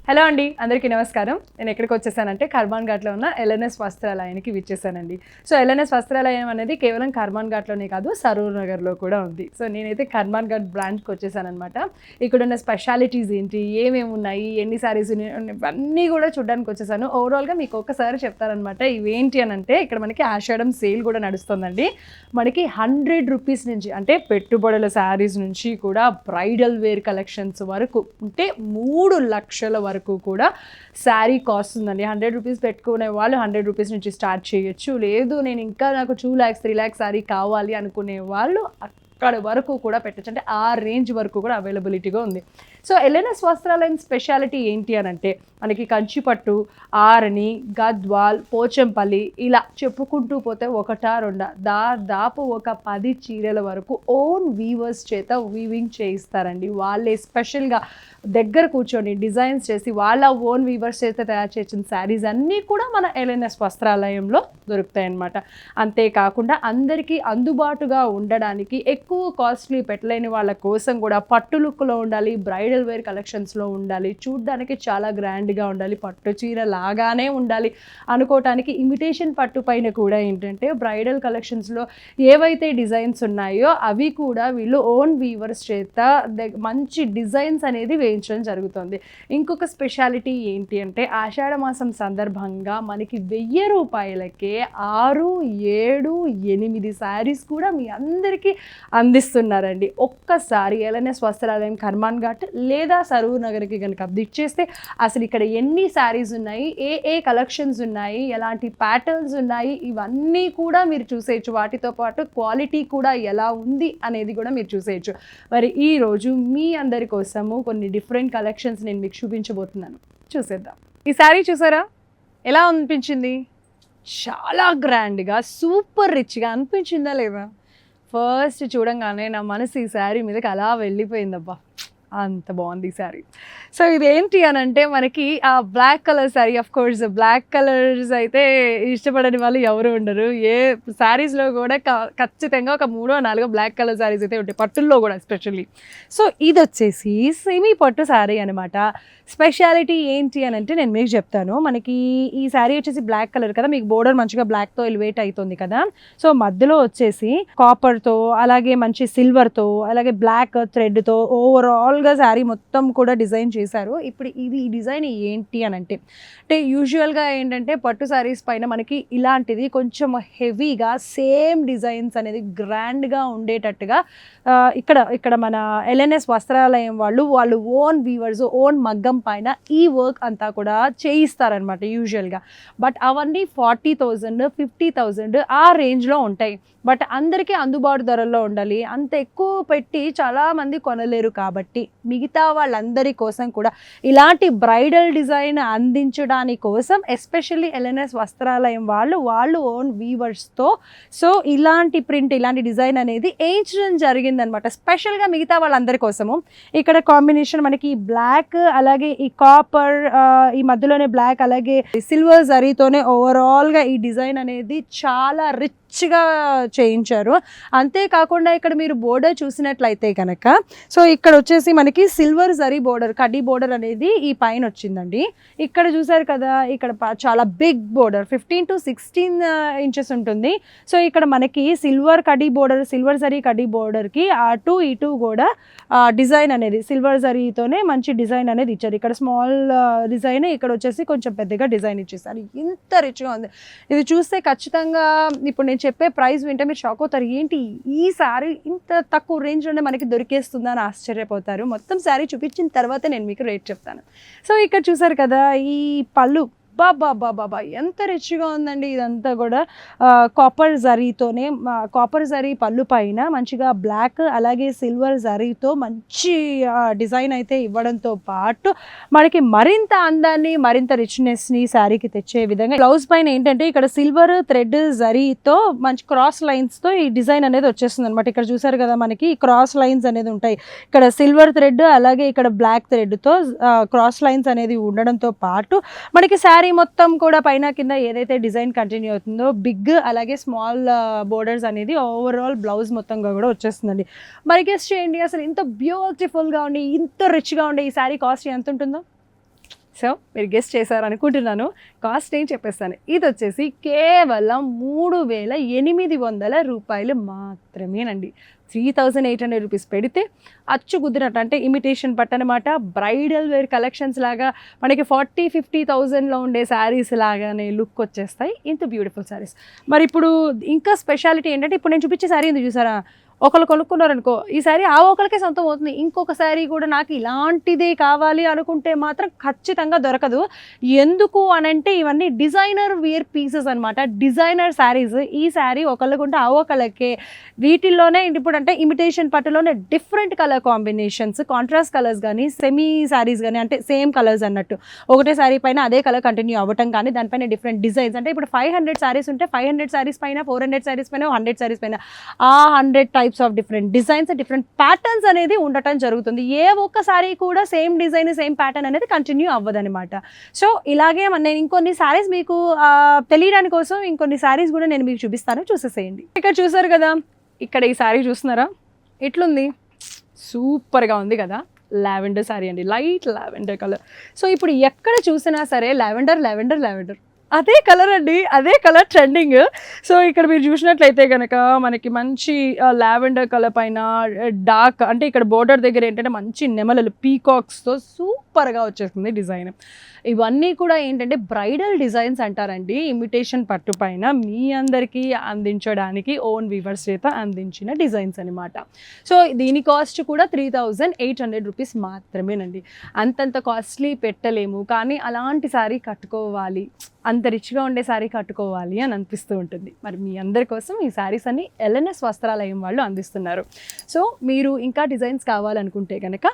Hello అండి, అందరికీ నమస్కారం. నేను ఎక్కడికి వచ్చేసానంటే కర్మాన్ ఘాట్లో ఉన్న ఎల్ఎన్ఎస్ వస్త్రాలయానికి విచ్చేసానండి. సో ఎల్ఎన్ఎస్ వస్త్రాలయం అనేది కేవలం కర్మాన్ ఘాట్లోనే కాదు, సరూర్ నగర్లో కూడా ఉంది. సో నేనైతే కర్మాన్ ఘాట్ బ్రాంచ్కి వచ్చేసానమాట. ఇక్కడ ఉన్న స్పెషాలిటీస్ ఏంటి, ఏమేమి ఉన్నాయి, ఎన్ని శారీస్ ఇవన్నీ కూడా చూడడానికి వచ్చేసాను. ఓవరాల్గా మీకు ఒక్కసారి చెప్తారనమాట. ఇవేంటి అని అంటే, ఇక్కడ మనకి ఆషాఢం సేల్ కూడా నడుస్తుందండి. మనకి 100 రూపీస్ నుంచి అంటే పెట్టుబడుల శారీస్ నుంచి కూడా బ్రైడల్ వేర్ కలెక్షన్స్ వరకు అంటే 3 లక్షల వరకు కూడా శారీ కాస్ట్ ఉందండి. 100 రూపీస్ పెట్టుకునే వాళ్ళు 100 రూపీస్ నుంచి స్టార్ట్ చేయొచ్చు. లేదు నేను ఇంకా నాకు 2 lakhs 3 lakhs శారీ కావాలి అనుకునే వాళ్ళు అక్కడ వరకు కూడా పెట్టచ్చు. అంటే ఆ రేంజ్ వరకు కూడా అవైలబిలిటీగా ఉంది. సో ఎల్ఎన్ఎస్ వస్త్రాలయం స్పెషాలిటీ ఏంటి అని అంటే, మనకి కంచిపట్టు, ఆరణి, గద్వాల్, పోచంపల్లి ఇలా చెప్పుకుంటూ పోతే ఒకటా రెండా దాదాపు ఒక 10 చీరల వరకు ఓన్ వీవర్స్ చేత వీవింగ్ చేయిస్తారండి. వాళ్ళే స్పెషల్గా దగ్గర కూర్చొని డిజైన్స్ చేసి వాళ్ళ ఓన్ వీవర్స్ చేత తయారు చేసిన శారీస్ అన్నీ కూడా మన ఎల్ఎన్ఎస్ వస్త్రాలయంలో దొరుకుతాయి అన్నమాట. అంతేకాకుండా అందరికీ అందుబాటుగా ఉండడానికి ఎక్కువ కాస్ట్లీ పెట్టలేని వాళ్ళ కోసం కూడా పట్టు లుక్లో ఉండాలి, బ్రైడల్ వేర్ కలెక్షన్స్లో ఉండాలి, చూడ్డానికి చాలా గ్రాండ్గా ఉండాలి, పట్టు చీర లాగానే ఉండాలి అనుకోవటానికి ఇమిటేషన్ పట్టు పైన కూడా ఏంటంటే బ్రైడల్ కలెక్షన్స్లో ఏవైతే డిజైన్స్ ఉన్నాయో అవి కూడా వీళ్ళు ఓన్ వీవర్స్ చేత మంచి డిజైన్స్ అనేది వేయించడం జరుగుతుంది. ఇంకొక స్పెషాలిటీ ఏంటి అంటే, ఆషాఢ మాసం సందర్భంగా మనకి 1000 రూపాయలకే 6, 7, 8 శారీస్ కూడా మీ అందరికీ అందిస్తున్నారండి. ఒక్కసారి ఎల్ఎన్ఎస్ వస్త్రాలయం కర్మాన్ ఘాట్ లేదా సరూర్ నగర్కి కనుక విజిట్ చేస్తే అసలు ఇక్కడ ఎన్ని శారీస్ ఉన్నాయి, ఏ కలెక్షన్స్ ఉన్నాయి, ఎలాంటి ప్యాటర్న్స్ ఉన్నాయి, ఇవన్నీ కూడా మీరు చూసేయచ్చు. వాటితో పాటు క్వాలిటీ కూడా ఎలా ఉంది అనేది కూడా మీరు చూసేయచ్చు. మరి ఈరోజు మీ అందరి కోసము కొన్ని డిఫరెంట్ కలెక్షన్స్ నేను మీకు చూపించబోతున్నాను. చూసేద్దాం. ఈ శారీ చూసారా, ఎలా అనిపించింది? చాలా గ్రాండ్గా సూపర్ రిచ్గా అనిపించిందా లేదా? ఫస్ట్ చూడంగానే నా మనసు ఈ శారీ మీదకి అలా వెళ్ళిపోయిందబ్బా, అంత బాగుంది ఈ శారీ. సో ఇదేంటి అని అంటే, మనకి ఆ black colour sari. Of course black colours అయితే ఇష్టపడని వాళ్ళు ఎవరు ఉండరు. ఏ శారీస్లో కూడా ఖచ్చితంగా ఒక 3 or 4 బ్లాక్ కలర్ శారీస్ అయితే ఉంటాయి, పట్టుల్లో కూడా ఎస్పెషల్లీ. సో ఇది వచ్చేసి సెమీ పట్టు శారీ అనమాట. స్పెషాలిటీ ఏంటి అని అంటే నేను మీకు చెప్తాను. మనకి ఈ శారీ వచ్చేసి బ్లాక్ కలర్ కదా, మీకు బోర్డర్ మంచిగా బ్లాక్తో ఎలివేట్ అవుతుంది కదా. సో మధ్యలో వచ్చేసి కాపర్తో, అలాగే మంచి సిల్వర్తో, అలాగే బ్లాక్ థ్రెడ్తో ఓవరాల్గా శారీ మొత్తం కూడా డిజైన్ చేశారు. ఇప్పుడు ఇది ఈ డిజైన్ ఏంటి అని అంటే యూజువల్గా ఏంటంటే పట్టు శారీస్ పైన మనకి ఇలాంటిది కొంచెం హెవీగా సేమ్ డిజైన్స్ అనేది గ్రాండ్గా ఉండేటట్టుగా ఇక్కడ మన ఎల్ఎన్ఎస్ వస్త్రాలయం వాళ్ళు ఓన్ వీవర్స్, ఓన్ మగ్గం పైన ఈ వర్క్ అంతా కూడా చేయిస్తారనమాట యూజువల్గా. బట్ అవన్నీ 40,000, 50,000 ఆ రేంజ్లో ఉంటాయి. బట్ అందరికీ అందుబాటు ధరల్లో ఉండాలి. అంత ఎక్కువ పెట్టి చాలామంది కొనలేరు కాబట్టి మిగతా వాళ్ళందరి కోసం కూడా ఇలాంటి బ్రైడల్ డిజైన్ అందించడానికి కోసం ఎస్పెషల్లీ ఎల్ఎన్ఎస్ వస్త్రాలయం వాళ్ళు ఓన్ వీవర్స్తో సో ఇలాంటి ప్రింట్, ఇలాంటి డిజైన్ అనేది వేయించడం జరిగిందనమాట స్పెషల్గా మిగతా వాళ్ళందరి కోసము. ఇక్కడ కాంబినేషన్ మనకి బ్లాక్, అలాగే ఈ కాపర్, ఈ మధ్యలోనే బ్లాక్, అలాగే సిల్వర్ జరీతోనే ఓవరాల్గా ఈ డిజైన్ అనేది చాలా రిచ్గా చేయించారు. అంతేకాకుండా ఇక్కడ మీరు బోర్డర్ చూసినట్లయితే కనుక, సో ఇక్కడ వచ్చేసి మనకి సిల్వర్ జరీ బోర్డర్, కడ్డీ బోర్డర్ అనేది ఈ పైన వచ్చిందండి. ఇక్కడ చూసారు కదా, ఇక్కడ చాలా బిగ్ బోర్డర్ 15 to 16 inches ఉంటుంది. సో ఇక్కడ మనకి సిల్వర్ కడ్డీ బోర్డర్, సిల్వర్ జరీ కడ్డీ బోర్డర్కి అటు ఇటు కూడా డిజైన్ అనేది సిల్వర్ జరీతోనే మంచి డిజైన్ అనేది ఇచ్చారు. ఇక్కడ స్మాల్ డిజైన్, ఇక్కడ వచ్చేసి కొంచెం పెద్దగా డిజైన్ ఇచ్చేసారు. ఇంత రిచ్గా ఉంది. ఇది చూస్తే ఖచ్చితంగా ఇప్పుడు నేను చెప్పే ప్రైస్ వింటే మీరు షాక్ అవుతారు. ఏంటి ఈ శారీ ఇంత తక్కువ రేంజ్లోనే మనకి దొరికేస్తుందా అని ఆశ్చర్యపోతారు. మొత్తం శారీ చూపించిన తర్వాతే నేను మీకు రేట్ చెప్తాను. సో ఇక్కడ చూసారు కదా, ఈ పళ్ళు బాబా ఎంత రిచ్గా ఉందండి. ఇదంతా కూడా కాపర్ జరీతోనే, కాపర్ జరీ పళ్ళు పైన మంచిగా బ్లాక్, అలాగే సిల్వర్ జరీతో మంచి డిజైన్ అయితే ఇవ్వడంతో పాటు మనకి మరింత అందాన్ని, మరింత రిచ్నెస్ని శారీకి తెచ్చే విధంగా బ్లౌజ్ పైన ఏంటంటే ఇక్కడ సిల్వర్ థ్రెడ్ జరీతో మంచి క్రాస్ లైన్స్తో ఈ డిజైన్ అనేది వచ్చేస్తుంది అనమాట. ఇక్కడ చూసారు కదా, మనకి క్రాస్ లైన్స్ అనేది ఉంటాయి. ఇక్కడ సిల్వర్ థ్రెడ్, అలాగే ఇక్కడ బ్లాక్ థ్రెడ్తో క్రాస్ లైన్స్ అనేది ఉండడంతో పాటు మనకి శారీ మొత్తం కూడా పైన కింద ఏదైతే డిజైన్ కంటిన్యూ అవుతుందో బిగ్, అలాగే స్మాల్ బోర్డర్స్ అనేది ఓవరాల్ బ్లౌజ్ మొత్తంగా కూడా వచ్చేస్తుందండి. మరి గెస్ చేయండి, అసలు ఇంత బ్యూటిఫుల్గా ఉండి ఇంత రిచ్గా ఉండే ఈ శారీ కాస్ట్ ఎంత ఉంటుందో? సో మీరు గెస్ట్ చేశారు అనుకుంటున్నాను. కాస్ట్ ఏం చెప్పేస్తాను. ఇది వచ్చేసి కేవలం 3,800 రూపాయలు మాత్రమేనండి. 3,800 రూపీస్ పెడితే అచ్చు కుదిరినట్టు, అంటే ఇమిటేషన్ పట్టు అనమాట. బ్రైడల్ వేర్ కలెక్షన్స్ లాగా మనకి 40,000-50,000లో ఉండే శారీస్ లాగానే లుక్ వచ్చేస్తాయి. ఇంత బ్యూటిఫుల్ శారీస్. మరి ఇప్పుడు ఇంకా స్పెషాలిటీ ఏంటంటే, ఇప్పుడు నేను చూపించే శారీ ఉంది చూసారా, ఒకళ్ళు కొనుక్కున్నారనుకో ఈ శారీ ఆ ఒకరికే సొంతం అవుతుంది. ఇంకొక శారీ కూడా నాకు ఇలాంటిదే కావాలి అనుకుంటే మాత్రం ఖచ్చితంగా దొరకదు. ఎందుకు అనంటే ఇవన్నీ డిజైనర్ వేర్ పీసెస్ అనమాట, డిజైనర్ శారీస్. ఈ శారీ ఒకళ్ళకుంటే ఆ ఒకళ్ళకే. వీటిల్లోనే ఇప్పుడు అంటే ఇమిటేషన్ పట్టులోనే different colour combinations, contrast colours కానీ, సెమీ శారీస్ కానీ, అంటే సేమ్ కలర్స్ అన్నట్టు ఒకటే శారీ పైన అదే కలర్ కంటిన్యూ అవ్వటం కానీ, దానిపైన డిఫరెంట్ డిజైన్స్. అంటే ఇప్పుడు 500 శారీస్ ఉంటే 500 శారీస్ పైన, 400 శారీస్ పైన, 100 శారీస్ పైన ఆ 100 types of different designs, different patterns అనేది ఉండటం జరుగుతుంది. ఏ ఒక్కసారి కూడా సేమ్ డిజైన్ సేమ్ ప్యాటర్న్ అనేది కంటిన్యూ అవ్వదనమాట. సో ఇలాగే నేను ఇంకొన్ని శారీస్ మీకు తెలియడానికి కోసం ఇంకొన్ని శారీస్ కూడా నేను మీకు చూపిస్తాను, చూసేసేయండి. ఇక్కడ చూసారు కదా, ఇక్కడ ఈ శారీ చూస్తున్నారా, ఎట్లుంది, సూపర్గా ఉంది కదా. లావెండర్ శారీ అండి, లైట్ లావెండర్ కలర్. సో ఇప్పుడు ఎక్కడ చూసినా సరే లావెండర్ లావెండర్ లావెండర్, అదే కలర్ అండి, అదే కలర్ ట్రెండింగ్. సో ఇక్కడ మీరు చూసినట్లయితే కనుక మనకి మంచి లావెండర్ కలర్ పైన డార్క్, అంటే ఇక్కడ బోర్డర్ దగ్గర ఏంటంటే మంచి నెమలలు పీకాక్స్తో సూపర్గా వచ్చేస్తుంది డిజైన్. ఇవన్నీ కూడా ఏంటంటే బ్రైడల్ డిజైన్స్ అంటారండి. ఇమిటేషన్ పట్టు పైన మీ అందరికీ అందించడానికి ఓన్ వీవర్స్ చేత అందించిన డిజైన్స్ అనమాట. సో దీని కాస్ట్ కూడా 3,800 రూపీస్ మాత్రమేనండి. అంతంత కాస్ట్లీ పెట్టలేము, కానీ అలాంటి శారీ కట్టుకోవాలి, అంత రిచ్గా ఉండే శారీ కట్టుకోవాలి అని అనిపిస్తూ ఉంటుంది. మరి మీ అందరి కోసం ఈ శారీస్ అన్ని ఎల్ఎన్ఎస్ వస్త్రాలయం వాళ్ళు అందిస్తున్నారు. సో మీరు ఇంకా డిజైన్స్ కావాలనుకుంటే కనుక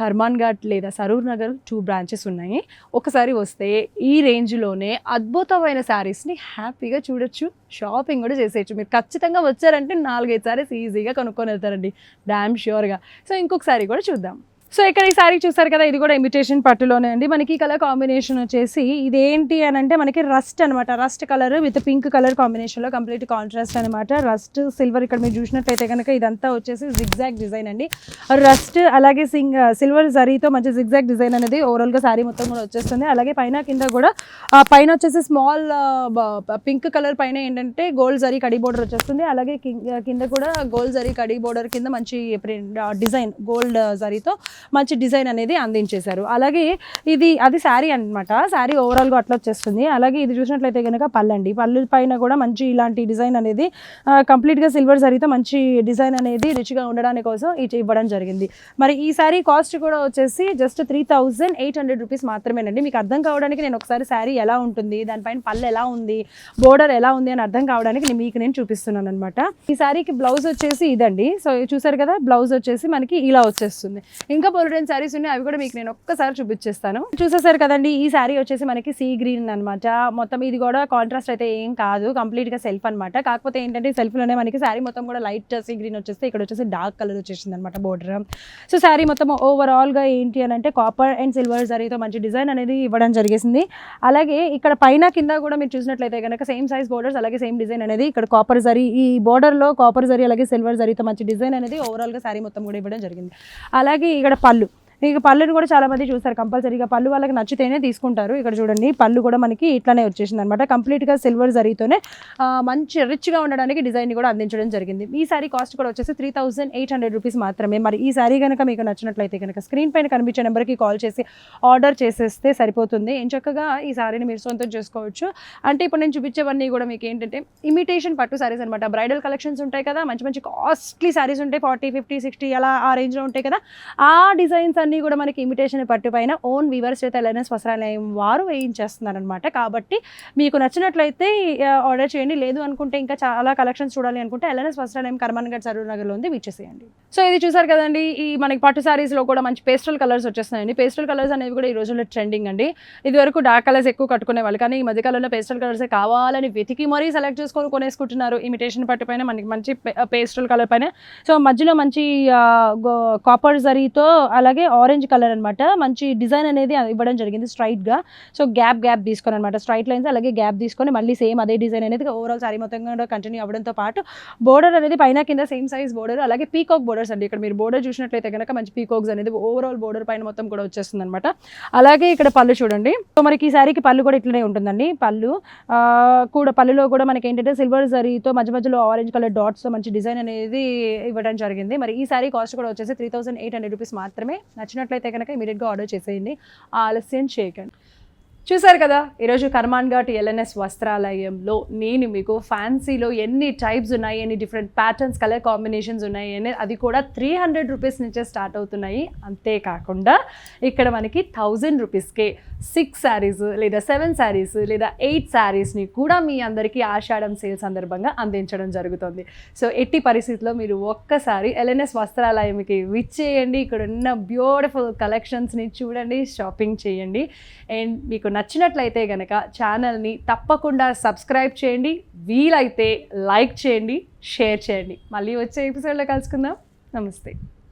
ఖర్మాన్ ఘాట్ లేదా సరూర్ నగర్ 2 బ్రాంచెస్ ఉన్నాయి. ఒకసారి వస్తే ఈ రేంజ్లోనే అద్భుతమైన శారీస్ని హ్యాపీగా చూడొచ్చు, షాపింగ్ కూడా చేసేయచ్చు. మీరు ఖచ్చితంగా వచ్చారంటే 4-5 శారీస్ ఈజీగా కొనుక్కొని వెళ్తారండి, డామ్ ష్యూర్గా. సో ఇంకొక శారీ కూడా చూద్దాం. సో ఇక్కడ ఈ శారీ చూసారు కదా, ఇది కూడా ఇమిటేషన్ పట్టులోనే అండి. మనకి కలర్ కాంబినేషన్ వచ్చేసి ఇదేంటి అని అంటే మనకి రస్ట్ అనమాట, rust colour with pink colour కాంబినేషన్లో కంప్లీట్ కాంట్రాస్ట్ అనమాట. రస్ట్ సిల్వర్, ఇక్కడ మీరు చూసినట్లయితే కనుక ఇదంతా వచ్చేసి జిగ్జాగ్ డిజైన్ అండి. రస్ట్ అలాగే సిల్వర్ జరీతో మంచి జిగ్జాగ్ డిజైన్ అనేది ఓవరాల్గా శారీ మొత్తం కూడా వచ్చేస్తుంది. అలాగే పైన కింద కూడా పైన వచ్చేసి స్మాల్ పింక్ కలర్ పైన ఏంటంటే గోల్డ్ జరీ కడీ బోర్డర్ వచ్చేస్తుంది. అలాగే కింద కూడా గోల్డ్ జరీ కడీ బోర్డర్ కింద మంచి డిజైన్ గోల్డ్ జరీతో మంచి డిజైన్ అనేది అందించేశారు. అలాగే అది శారీ అనమాట, శారీ ఓవరాల్గా అట్లా వచ్చేస్తుంది. అలాగే ఇది చూసినట్లయితే కనుక పళ్ళండి, పళ్ళు పైన కూడా మంచి ఇలాంటి డిజైన్ అనేది కంప్లీట్గా సిల్వర్ జరీతో మంచి డిజైన్ అనేది రిచ్గా ఉండడానికి కోసం ఇవ్వడం జరిగింది. మరి ఈ శారీ కాస్ట్ కూడా వచ్చేసి జస్ట్ 3,800 రూపీస్ మాత్రమేనండి. మీకు అర్థం కావడానికి నేను ఒకసారి శారీ ఎలా ఉంటుంది, దానిపైన పళ్ళు ఎలా ఉంది, బోర్డర్ ఎలా ఉంది అని అర్థం కావడానికి మీకు నేను చూపిస్తున్నాను అనమాట. ఈ శారీకి బ్లౌజ్ వచ్చేసి ఇదండి. సో చూసారు కదా, బ్లౌజ్ వచ్చేసి మనకి ఇలా వచ్చేస్తుంది. ఇంకా బోల్డెన్ శారీస్ ఉన్నాయి, అవి కూడా మీకు నేను ఒక్కసారి చూపించేస్తాను. చూసేసారు కదండి, ఈ శారీ వచ్చేసి మనకి సీ గ్రీన్ అనమాట. మొత్తం ఇది కూడా కాంట్రాస్ట్ అయితే ఏం కాదు, కంప్లీట్గా సెల్ఫ్ అనమాట. కాకపోతే ఏంటంటే సెల్ఫ్లోనే మనకి శారీ మొత్తం కూడా లైట్ సీ గ్రీన్ వచ్చేస్తే ఇక్కడ వచ్చేసి డార్క్ కలర్ వచ్చేసింది అనమాట బోర్డర్. సో శారీ మొత్తం ఓవరాల్గా ఏంటి అని అంటే కాపర్ అండ్ సిల్వర్ జరీతో మంచి డిజైన్ అనేది ఇవ్వడం జరిగేసింది. అలాగే ఇక్కడ పైన కింద కూడా మీరు చూసినట్లయితే కనుక సేమ్ సైజ్ బోర్డర్స్, అలాగే సేమ్ డిజైన్ అనేది ఇక్కడ కాపర్ జరీ, ఈ బోర్డర్లో కాపర్ జరీ అలాగే సిల్వర్ జరీతో మంచి డిజైన్ అనేది ఓవరాల్గా శారీ మొత్తం కూడా ఇవ్వడం జరిగింది. అలాగే ఇక్కడ పళ్ళు, ఇక పళ్ళుని కూడా చాలా మంది చూస్తారు, కంపల్సరీగా పళ్ళు వాళ్ళకి నచ్చితేనే తీసుకుంటారు. ఇక్కడ చూడండి, పళ్ళు కూడా మనకి ఇట్లానే వచ్చేసింది అనమాట, కంప్లీట్గా సిల్వర్ జరీతోనే మంచి రిచ్గా ఉండడానికి డిజైన్ కూడా అందించడం జరిగింది. ఈ శారీ కాస్ట్ కూడా వచ్చేసి 3,800 రూపీస్ మాత్రమే. మరి ఈ శారీ కనుక మీకు నచ్చినట్లయితే కనుక స్క్రీన్ పైన కనిపించే నెంబర్కి కాల్ చేసి ఆర్డర్ చేసేస్తే సరిపోతుంది. చక్కగా ఈ శారీని మీరు సొంతం చేసుకోవచ్చు. అంటే ఇప్పుడు నేను చూపించేవన్నీ కూడా మీకు ఏంటంటే ఇమిటేషన్ పట్టు శారీస్ అనమాట. బ్రైడల్ కలెక్షన్స్ ఉంటాయి కదా, మంచి మంచి కాస్ట్లీ శారీస్ ఉంటాయి, 40, 50, 60 అలా ఆ రేంజ్లో ఉంటాయి కదా. ఆ డిజైన్స్ అన్నీ కూడా మనకి ఇమిటేషన్ పట్టు పైన ఓన్ వీవర్స్ చేత ఎల్ఎన్ఎస్ వస్త్రాలయం వారు వేయించేస్తున్నారనమాట. కాబట్టి మీకు నచ్చినట్లయితే ఆర్డర్ చేయండి, లేదు అనుకుంటే ఇంకా చాలా కలెక్షన్స్ చూడాలి అనుకుంటే ఎల్ఎన్ఎస్ వస్త్రాలయం కర్మాన్ ఘాట్ సరూర్ నగర్లో ఉంది, విచ్చేసేయండి. సో ఇది చూసారు కదండి, ఈ మనకి పట్టు శారీస్లో కూడా మంచి పేస్టల్ కలర్స్ వచ్చేస్తున్నాయండి. పేస్టల్ కలర్స్ అనేవి కూడా ఈ రోజుల్లో ట్రెండింగ్ అండి. ఇది వరకు డార్క్ కలర్స్ ఎక్కువ కట్టుకునే వాళ్ళు, కానీ ఈ మధ్యకాలంలో పేస్టల్ కలర్సే కావాలని వెతికి మరీ సెలెక్ట్ చేసుకొని కొనేసుకుంటున్నారు. ఇమిటేషన్ పట్టు పైన మనకి మంచి పేస్టల్ కలర్ పైన, సో మధ్యలో మంచి కాపర్ జరీతో అలాగే ఆరెంజ్ కలర్ అనమాట. మంచి డిజైన్ అనేది ఇవ్వడం జరిగింది స్ట్రైట్గా. సో గ్యాప్ తీసుకొని అనమాట, స్ట్రైట్ లైన్స్ అలాగే గ్యాప్ తీసుకొని మళ్ళీ సేమ్ అదే డిజైన్ అనేది ఓవరాల్ సారీ మొత్తం కూడా కంటిన్యూ అవ్వడంతో పాటు బోర్డర్ అనేది పైన కింద సేమ్ సైజ్ బోర్డర్, అలాగే పీకాక్ బోర్డర్స్ అండి. ఇక్కడ మీరు బోర్డర్ చూసినట్లయితే కనుక మంచి పీకాక్స్ అనేది ఓవరాల్ బోర్డర్ పైన మొత్తం కూడా వచ్చేస్తుంది అనమాట. అలాగే ఇక్కడ పళ్ళు చూడండి. సో మనకి ఈ సారీకి పళ్ళు కూడా ఇట్లనే ఉంటుందండి. పళ్ళులో కూడా మనకి ఏంటంటే సిల్వర్ జరీతో మధ్యలో ఆరెంజ్ కలర్ డాట్స్తో మంచి డిజైన్ అనేది ఇవ్వడం జరిగింది. మరి ఈ సారీ కాస్ట్ కూడా వచ్చేసి 3800 రూపీస్ మాత్రమే. నచ్చినట్లయితే కనుక ఇమీడియట్గా ఆర్డర్ చేసేయండి, ఆలస్యం చేయకండి. చూసారు కదా, ఈరోజు కర్మాన్ ఘాట్ ఎల్ఎన్ఎస్ వస్త్రాలయంలో నేను మీకు ఫ్యాన్సీలో ఎన్ని టైప్స్ ఉన్నాయి, ఎన్ని డిఫరెంట్ ప్యాటర్న్స్, కలర్ కాంబినేషన్స్ ఉన్నాయి అని, అది కూడా 300 రూపీస్ నుంచే స్టార్ట్ అవుతున్నాయి. అంతేకాకుండా ఇక్కడ మనకి 1000 రూపీస్కే 6 శారీస్ లేదా 7 శారీస్ లేదా 8 శారీస్ని కూడా మీ అందరికీ ఆషాఢం సేల్ సందర్భంగా అందించడం జరుగుతుంది. సో ఎట్టి పరిస్థితుల్లో మీరు ఒక్కసారి ఎల్ఎన్ఎస్ వస్త్రాలయంకి విచ్చేయండి, ఇక్కడ ఉన్న బ్యూటిఫుల్ కలెక్షన్స్ని చూడండి, షాపింగ్ చేయండి. అండ్ మీకు నచ్చినట్లయితే కనుక ఛానల్ని తప్పకుండా సబ్స్క్రైబ్ చేయండి, వీలైతే లైక్ చేయండి, షేర్ చేయండి. మళ్ళీ వచ్చే ఎపిసోడ్లో కలుసుకుందాం. నమస్తే.